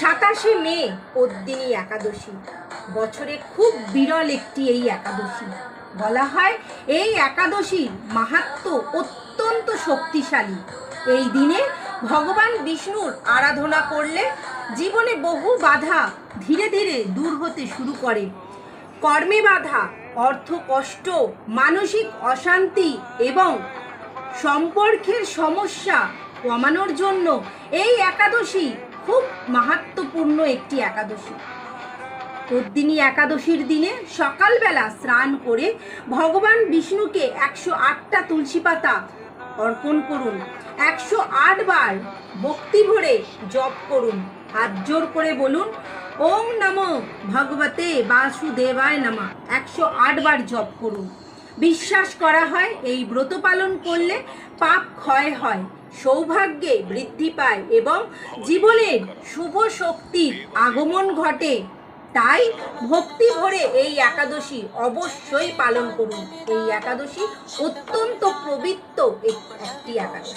27 মে পদ্মিনী একাদশী বছরে খুব বিরল একটি এই একাদশী। বলা হয় এই একাদশীর মাহাত্ম্য অত্যন্ত শক্তিশালী। এই দিনে ভগবান বিষ্ণুর আরাধনা করলে জীবনে বহু বাধা ধীরে ধীরে দূর হতে শুরু করে। কর্মে বাধা, অর্থ কষ্ট, মানসিক অশান্তি এবং সম্পর্কের সমস্যা কমানোর জন্য এই একাদশী খুব মাহাত্ম্যপূর্ণ একটি একাদশী। পদ্মিনী একাদশীর দিনে সকালবেলা স্নান করে ভগবান বিষ্ণুকে 108টা তুলসী পাতা অর্পণ করুন। 108 বার ভক্তি ভরে জপ করুন। হাত জোর করে বলুন ওং নমো ভগবতে বাসুদেবায় নমঃ। 108 বার জপ করুন। বিশ্বাস করা হয় এই ব্রত পালন করলে পাপ ক্ষয় হয়, সৌভাগ্যে বৃদ্ধি পায় এবং জীবনের শুভ শক্তির আগমন ঘটে। তাই ভক্তি ভরে এই একাদশী অবশ্যই পালন করুন। এই একাদশী অত্যন্ত পবিত্র একটি একাদশী।